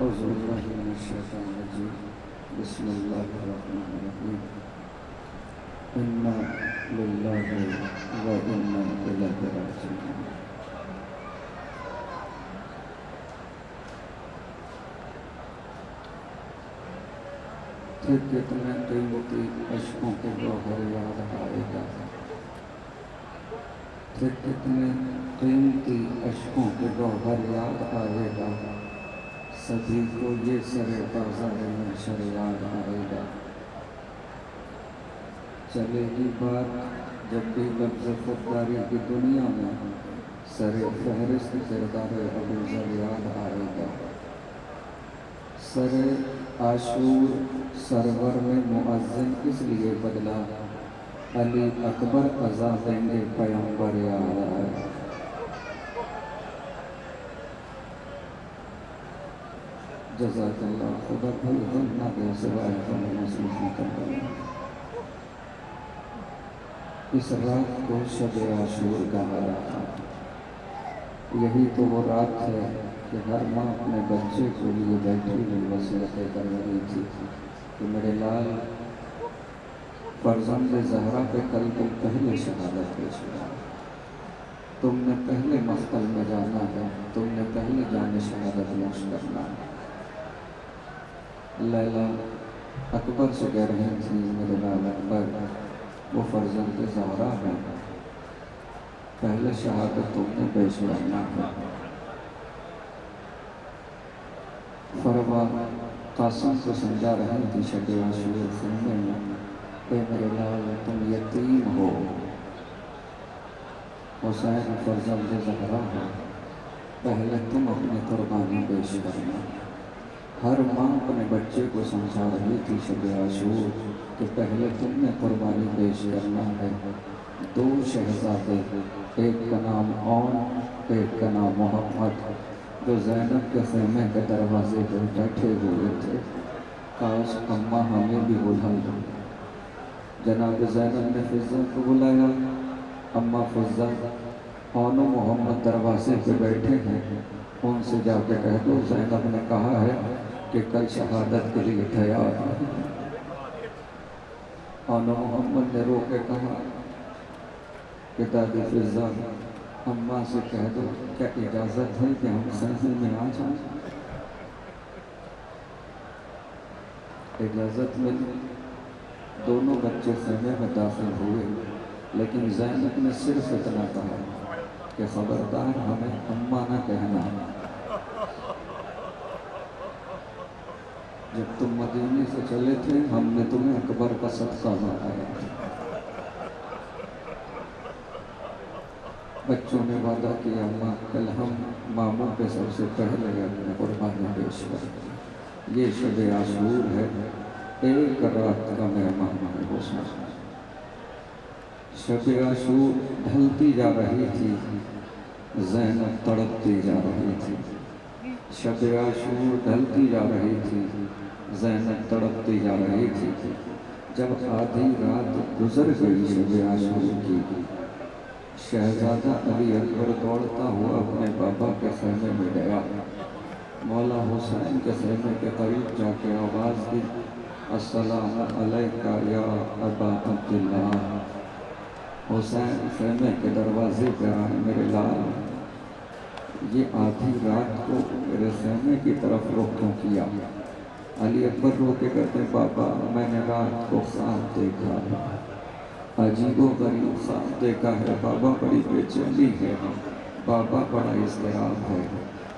أعوذ بالله من الشيطان الرجيم بسم الله الرحمن الرحيم إنا لله وإنا إليه راجعون کتنے قیمتی اشکوں کے گوہر یاد آئے گا کتنے قیمتی اشکوں کے گوہر یاد آئے گا سبھی کو یہ سر بازار محشر یاد آئے گا چلے گی بات جب بھی لفظ خودداری کی دنیا میں سر فہرست کردار ابوذر یاد آئے گا سر عاشور سرور میں مؤذن اس لیے بدلا علی اکبر عزا دیں گے پیغمبر یاد آئے جزاک اللہ خدا بھل نہ دے سوائے ہم محسوس نہ کر دیں اس رات کو شب عاشور کہا رہا یہی تو وہ رات ہے کہ ہر ماں اپنے بچے کے لیے بیٹھی ہوئی وصیتیں کر رہی تھی کہ میرے لال فرزند زہرا پہ کل تم پہلے شہادت پیش کرنا تم نے پہلے مقتل میں جانا ہے تم نے پہلے جان شہادت نوش کرنا ہے لیلا اکبر سے کہہ رہی تھی میرے لال اکبر وہ فرزند زہرا ہے پہلے شہادت تم نے پیش کرنا ہے فروا قاسم کو سمجھا رہی تھی شب عاشور سننے میں اے میرے لال تم یتیم ہو حسین فرزند زہرا ہے پہلے تم اپنی قربانی پیش کرنا ہر ماں اپنے بچے کو سمجھا رہی تھی شب عاشور کہ پہلے تم نے قربانی پیش کرنا ہے دو شہزادے ایک کا نام اون ایک کا نام محمد جو زینب کے خیمے کے دروازے پر بیٹھے ہوئے تھے کاش اماں ہمیں بھی بلا لو جناب زینب نے فضہ کو بلایا اماں فضہ اون و محمد دروازے پہ بیٹھے ہیں ان سے جا کے کہہ دو زینب نے کہا ہے کہ کل شہادت کے لیے تیار ہے اون و محمد نے رو کے کہا کہ دادی فضہ اماں سے کہہ دو کیا اجازت ہے کہ ہم خیمے میں آ جائیں اجازت ملی دونوں بچے خیمے میں داخل ہوئے لیکن زینب نے صرف اتنا کہا کہ خبردار ہمیں اماں نہ کہنا جب تم مدینے سے چلے تھے ہم نے تمہیں اکبر کا صدقہ بتایا بچوں نے وعدہ کیا اماں کل ہم ماموں پہ سب سے پہلے اپنے قربانی پیش کریں یہ شب عاشور ہے ایک رات کا مہمان ہے حسن شب عاشور ڈھلتی جا رہی تھی زینب تڑپتی جا رہی تھی شب عاشور ڈھلتی جا رہی تھی زینب تڑپتی جا رہی تھی جب آدھی رات گزر گئی شب عاشور کی شہزادہ علی اکبر دوڑتا ہوا اپنے بابا کے خیمے میں گیا مولا حسین کے خیمے کے قریب جا کے آواز دی السلام علیکہ یا ابا عبداللہ حسین خیمے کے دروازے پہ آئے میرے لال یہ آدھی رات کو میرے خیمے کی طرف رخ کیوں کیا علی اکبر رو کے کہتے بابا میں نے رات کو خواب دیکھا عجیب و غریب خواب دیکھا ہے بابا بڑی بے چینی ہے بابا بڑا اضطراب ہے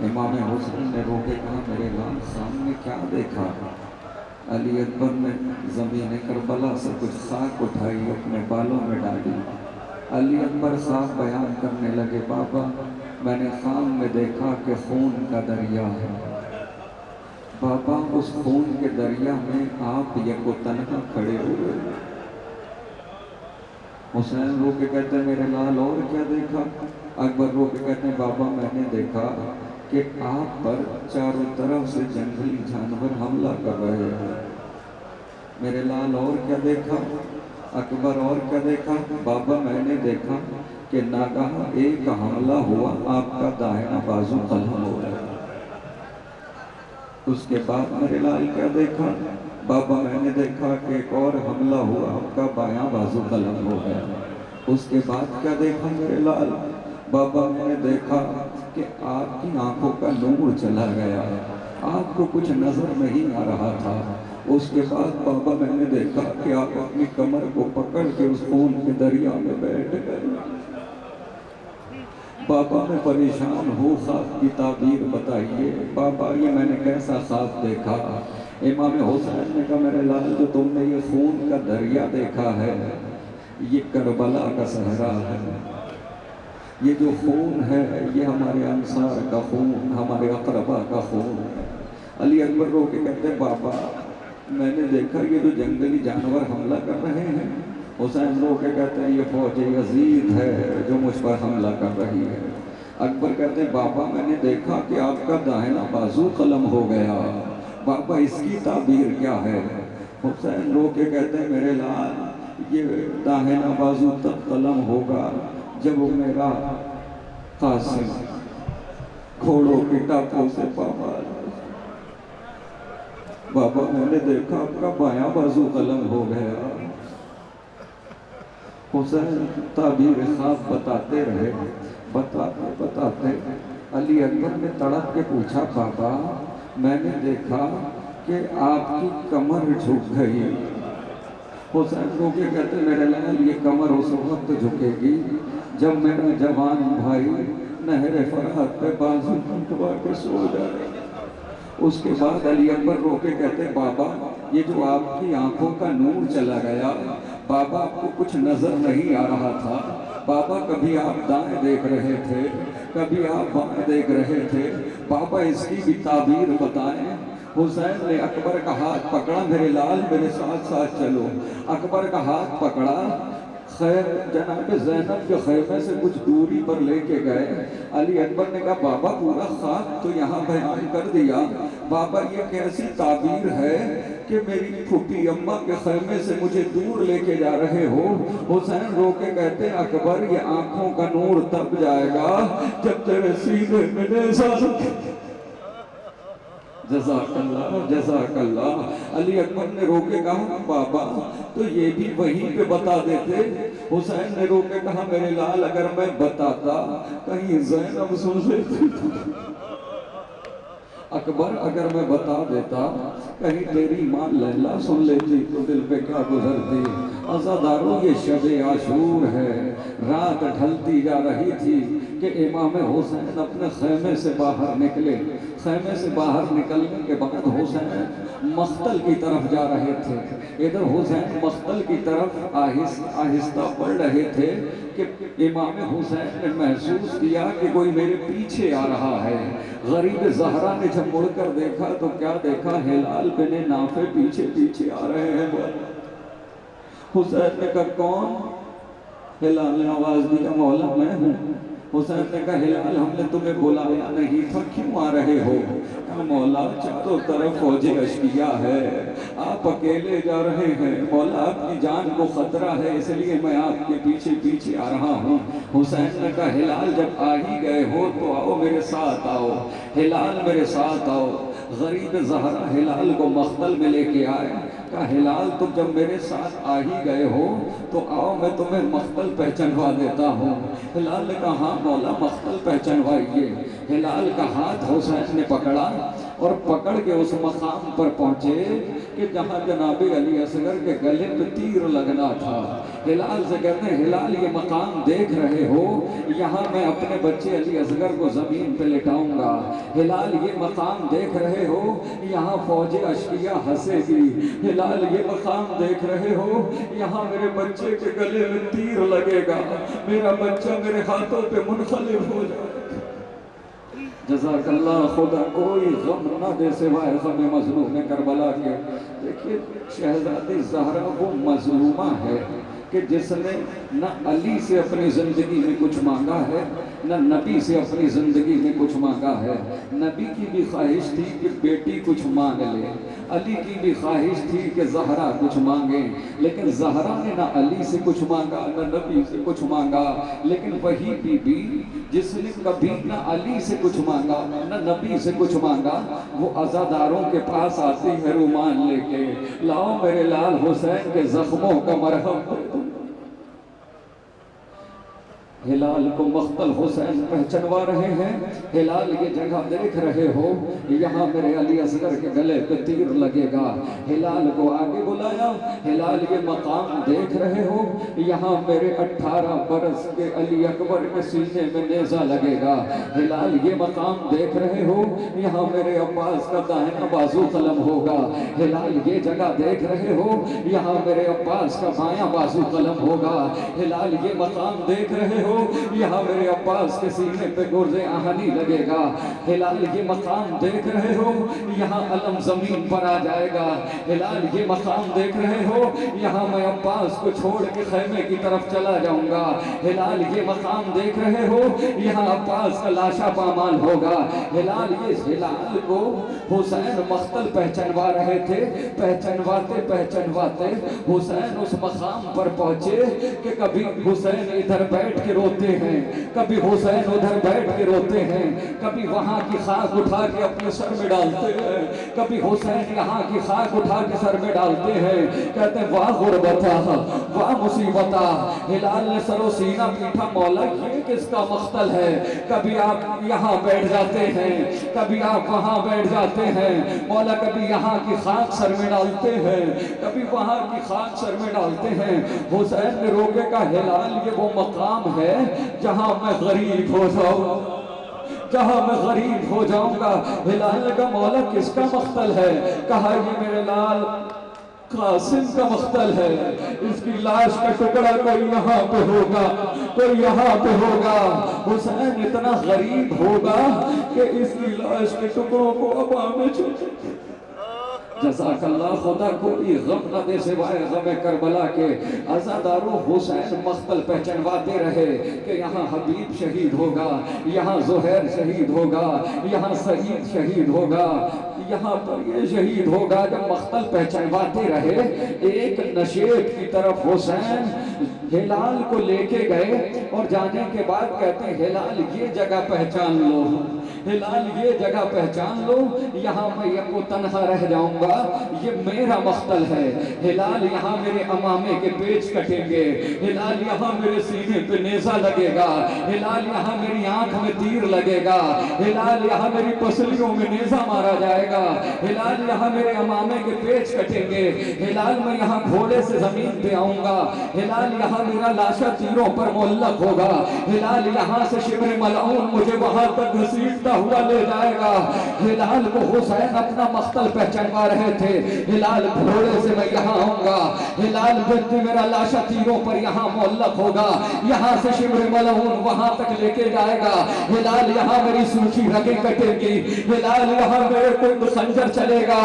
امام حسین نے رو کے کہا میرے لال سامنے کیا دیکھا علی اکبر نے زمین کربلا سے کچھ خاک اٹھائی اپنے بالوں میں ڈالی علی اکبر خواب بیان کرنے لگے بابا میں نے خواب میں دیکھا کہ خون کا دریا ہے بابا اس خون کے دریا میں آپ یک و تنہا کھڑے ہوئے حسین رو کے کہتے ہیں میرے لال اور کیا دیکھا اکبر رو کے کہتے ہیں بابا میں نے دیکھا کہ آپ پر چاروں طرف سے جنگلی جانور حملہ کر رہے ہیں میرے لال اور کیا دیکھا اکبر اور کیا دیکھا بابا میں نے دیکھا کہ ناگہاں ایک حملہ ہوا آپ کا دائنا بازو قلم ہو گیا اس کے بعد میرے لال کیا دیکھا؟ بابا میں نے دیکھا کہ ایک اور حملہ ہوا، آپ کا بایاں بازو قلم ہو گیا۔ اس کے بعد کیا دیکھا میرے لال؟ بابا میں نے دیکھا کہ آپ کی آنکھوں کا نور چلا گیا، آپ کو کچھ نظر نہیں آ رہا تھا۔ اس کے بعد بابا میں نے دیکھا کہ آپ اپنی کمر کو پکڑ کے اس خون کے دریا میں بیٹھ گئے۔ بابا میں پریشان ہوں، خواب کی تعبیر بتائیے۔ بابا یہ میں نے کیسا خواب دیکھا؟ امام حسین نے کہا میرے لال جو تم نے یہ خون کا دریا دیکھا ہے یہ کربلا کا صحرا ہے، یہ جو خون ہے یہ ہمارے انصار کا خون، ہمارے اقربا کا خون ہے۔ علی اکبر رو کے کہتے بابا میں نے دیکھا یہ جو جنگلی جانور حملہ کر رہے ہیں، حسین رو کے کہتے ہیں یہ فوج یزید ہے جو مجھ پر حملہ کر رہی ہے۔ اکبر کہتے ہیں بابا میں نے دیکھا کہ آپ کا داہنا بازو قلم ہو گیا، بابا اس کی تعبیر کیا ہے؟ حسین رو کے کہتے ہیں میرے لال یہ داہنا بازو تب قلم ہوگا جب وہ میرا قاسم گھوڑوں کے ٹاپوں سے پامال۔ بابا میں نے دیکھا آپ کا بایاں بازو قلم ہو گیا۔ حسین تعبیر خواب بتاتے رہے، بتاتے علی اکبر نے تڑپ کے پوچھا بابا میں نے دیکھا کہ آپ کی کمر جھک گئی۔ حسین رو کے کہتے میرے لال یہ کمر اس وقت جھکے گی جب میرا جوان بھائی نہر فرات پہ بازو منٹوا کے سو جائے۔ اس کے بعد علی اکبر رو کے کہتے بابا یہ جو آپ کی آنکھوں کا نور چلا گیا، بابا آپ کو کچھ نظر نہیں آ رہا تھا، بابا کبھی آپ دائیں دیکھ رہے تھے کبھی آپ بائیں دیکھ رہے تھے، بابا اس کی بھی تعبیر بتائیں۔ حسین نے اکبر کا ہاتھ پکڑا، میرے لال میرے ساتھ ساتھ چلو۔ اکبر کا ہاتھ پکڑا، خیر جناب زینب کے خیمے سے کچھ دوری پر لے کے گئے۔ علی اکبر نے کہا بابا پورا خواب تو یہاں بیان کر دیا، بابا یہ کیسی تعبیر ہے کہ میری پھوپھی اماں کے خیمے سے مجھے دور لے کے جا رہے ہو؟ حسین رو کے کہتے اکبر یہ آنکھوں کا نور تب جائے گا جب تیرے سینے میں نیزہ۔ جزاک اللہ جزاک اللہ۔ علی اکبر نے رو کے کہا بابا تو یہ بھی وہیں پہ بتا دیتے۔ حسین نے رو کے کہا میرے لال اگر میں بتاتا کہیں زینب سن لیتی۔ اکبر اگر میں بتا دیتا کہیں تیری ماں لیلا سن لیتی تو دل پہ کیا گزرتی۔ عزاداروں یہ شب عاشور ہے، رات ڈھلتی جا رہی تھی کہ امام حسین اپنے خیمے سے باہر نکلے۔ خیمے سے باہر نکلنے کے بعد حسین مقتل کی طرف جا رہے تھے۔ ادھر حسین مقتل کی طرف آہستہ بڑھ رہے تھے کہ امام حسین نے محسوس کیا کہ کوئی میرے پیچھے آ رہا ہے۔ غریب زہرا نے جب مڑ کر دیکھا تو کیا دیکھا؟ ہلال بن نافع پیچھے پیچھے آ رہے ہیں۔ حسین نے کہا کون؟ ہلال نے آواز دیا مولا میں ہوں۔ حسین نے کہا ہلال ہم نے تمہیں بلایا نہیں تھا، کیوں آ رہے ہو؟ کہا مولا چاروں طرف فوج اشقیاء ہے، آپ اکیلے جا رہے ہیں، مولا آپ کی جان کو خطرہ ہے اس لیے میں آپ کے پیچھے پیچھے آ رہا ہوں۔ حسین نے کہا ہلال جب آ ہی گئے ہو تو آؤ میرے ساتھ آؤ، ہلال میرے ساتھ آؤ۔ غریب زہرا ہلال کو مقتل میں لے کے آئے، کہا ہلال تم جب میرے ساتھ آ ہی گئے ہو تو آؤ میں تمہیں مقتل پہچنوا دیتا ہوں۔ ہلال نے کہا ہاں مولا مقتل پہچنوائیے۔ ہلال کا ہاتھ حسین نے پکڑا اور پکڑ کے اس مقام پر پہنچے کہ جہاں جناب علی اصغر کے گلے پہ تیر لگنا تھا۔ ہلال سے کہتے ہیں ہلال یہ مقام دیکھ رہے ہو، یہاں میں اپنے بچے علی اصغر کو زمین پہ لٹاؤں گا۔ ہلال یہ مقام دیکھ رہے ہو، یہاں فوج اشقیاء ہنسے گی۔ ہلال یہ مقام دیکھ رہے ہو، یہاں میرے بچے کے گلے میں تیر لگے گا، میرا بچہ میرے ہاتھوں پہ منقلب ہو جائے گا۔ جزاک اللہ، خدا کوئی غم نہ دے سوائے غم مظلوم کربلا کے۔ دیکھیے شہزادی زہرا وہ مظلومہ ہے کہ جس نے نہ علی سے اپنی زندگی میں کچھ مانگا ہے نہ نبی سے اپنی زندگی میں کچھ مانگا ہے. نبی کی بھی خواہش تھی کہ بیٹی کچھ مانگ لے، علی کی بھی خواہش تھی کہ زہرا کچھ مانگیں، لیکن زہرا نے نہ علی سے کچھ مانگا نہ نبی سے کچھ مانگا. لیکن وہی بی بی جس نے کبھی نہ علی سے کچھ مانگا نہ نبی سے کچھ مانگا، وہ عزاداروں کے پاس آتی ہے رومال لے کے، لاؤ میرے لال حسین کے زخموں کا مرہم دے دو. ہلال کو مقتل حسین پہچنوا رہے ہیں. ہلال یہ جگہ دیکھ رہے ہو، یہاں میرے علی اصغر کے گلے پہ تیر لگے گا. ہلال کو آگے بلایا. ہلال یہ مقام دیکھ رہے ہو، یہاں میرے 18 برس کے علی اکبر کے سینے میں نیزہ لگے گا. ہلال یہ مقام دیکھ رہے ہو، یہاں میرے عباس کا داہنا بازو قلم ہوگا. ہلال یہ جگہ دیکھ رہے ہو، یہاں میرے عباس کا بایاں بازو قلم ہوگا. ہلال یہ مقام دیکھ رہے ہو، یہاں میرے عباس کے سینے پہ گرز آہنی لگے گا. ہلال یہ مقام دیکھ رہے ہو، یہاں علم زمین پر آ جائے گا. ہلال یہ مقام دیکھ رہے ہو، یہاں میں عباس کو چھوڑ کے خیمے کی طرف چلا جاؤں گا. ہلال یہ مقام دیکھ رہے ہو، یہاں عباس کا لاشا پامال ہوگا. ہلال کو حسین مقتل پہچنوا رہے تھے. پہچنواتے حسین اس مقام پر پہنچے کہ کبھی حسین ادھر بیٹھ کے روتے ہیں، کبھی حسین ادھر بیٹھ کے روتے ہیں، کبھی وہاں کی خاک اٹھا کے اپنے سر میں ڈالتے ہیں، کبھی حسین یہاں کی خاک اٹھا کے سر میں ڈالتے ہیں. کہتے ہیں واہ غربتا واہ مصیبتا. ہلال نے سر و سینہ پیٹھا، مولا یہ کس کا مقتل ہے؟ کبھی آپ یہاں بیٹھ جاتے ہیں، کبھی آپ وہاں بیٹھ جاتے ہیں، مولا کبھی یہاں کی خاک سر میں ڈالتے ہیں، کبھی وہاں کی خاک سر میں ڈالتے ہیں. حسین نے روکے کا ہلال یہ وہ مقام ہے جہاں میں غریب ہو جاؤں، جہاں میں غریب ہو جاؤں گا. ہلال نے کہا مولا کس کا مقتل ہے؟ کہا یہ میرے لال قاسم کا مقتل ہے. اس کی لاش کا ٹکڑا کوئی یہاں پہ ہوگا، کوئی یہاں پہ ہوگا. حسین اتنا غریب ہوگا کہ اس کی لاش کے ٹکڑوں کو ہوا میں چھوڑے. جزاک اللہ. خدا کوئی غم نہ دے سوائے غم کربلا کے. عزاداروں حسین مقتل پہچنواتے رہے کہ یہاں حبیب شہید ہوگا، یہاں زہیر شہید ہوگا، یہاں سعید شہید ہوگا، یہاں پر یہ شہید ہوگا. جب مقتل پہچنواتے رہے، ایک نشیب کی طرف حسین ہلال کو لے کے گئے اور جانے کے بعد کہتے ہیں ہلال یہ جگہ پہچان لو، ہلال یہ جگہ پہچان لو، یہاں میں یہ تنہا رہ جاؤں گا، یہ میرا مقتل ہے. ہلال یہاں میرے امامے کے پیچ کٹیں گے، ہلال یہاں میرے سینے پہ نیزہ لگے گا، ہلال یہاں میری آنکھ میں تیر لگے گا، ہلال یہاں میری پسلیوں میں نیزہ مارا جائے گا، ہلال یہاں میرے امامے کے پیچ کٹیں گے، ہلال میں یہاں گھوڑے سے زمین پہ آؤں گا، ہلال یہاں میرا لاشا تیروں پر معلق ہوگا، ہلال یہاں سے شبر ملعون مجھے وہاں تک گھسیٹتا ہوا لے جائے گا. ہلال کو حسین اپنا مقتل پہچنوا رہے تھے. ہلال گھوڑے سے میں یہاں آؤں گا، ہلال میرا لاشا تیروں پر یہاں معلق ہوگا، یہاں سے شبر ملعون وہاں تک لے کے جائے گا، ہلال یہاں میری سوکھی رگیں کٹے گی، ہلال یہاں میرے کوئی خنجر چلے گا.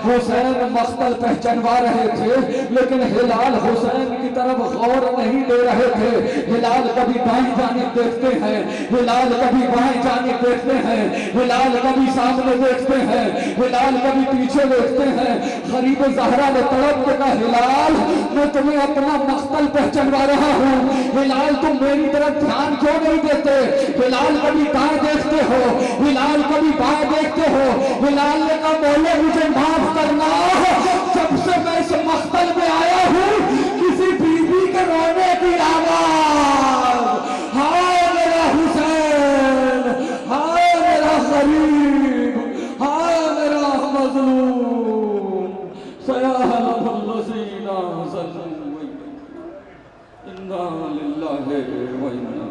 حسین مقتل پہچنوا رہے تھے لیکن ہلال حسین کی طرف غور نہیں دے رہے تھے. ہلال کبھی بائیں جانب دیکھتے ہیں، ہلال کبھی بائیں جانب دیکھتے ہیں، ہلال کبھی سامنے دیکھتے ہیں، ہلال کبھی پیچھے دیکھتے ہیں. غریب زہرا نے تڑپ کے کہا ہلال میں تمہیں اپنا مقتل پہچنوا رہا ہوں، ہلال تم میری طرف دھیان کیوں نہیں دیتے؟ ہلال کبھی دائیں دیکھتے ہو، ہلال کبھی بائیں دیکھتے ہو. ہلال نے کہا مولا مجھے معاف کرنا، جب سے میں اس مقتل میں آیا ہوں کسی بیوی کے رونے کی آواز، ہائے میرا حسین، ہائے میرا غریب، ہائے میرا مظلوم، سیاحت الذین ظلموا انا للہ و انا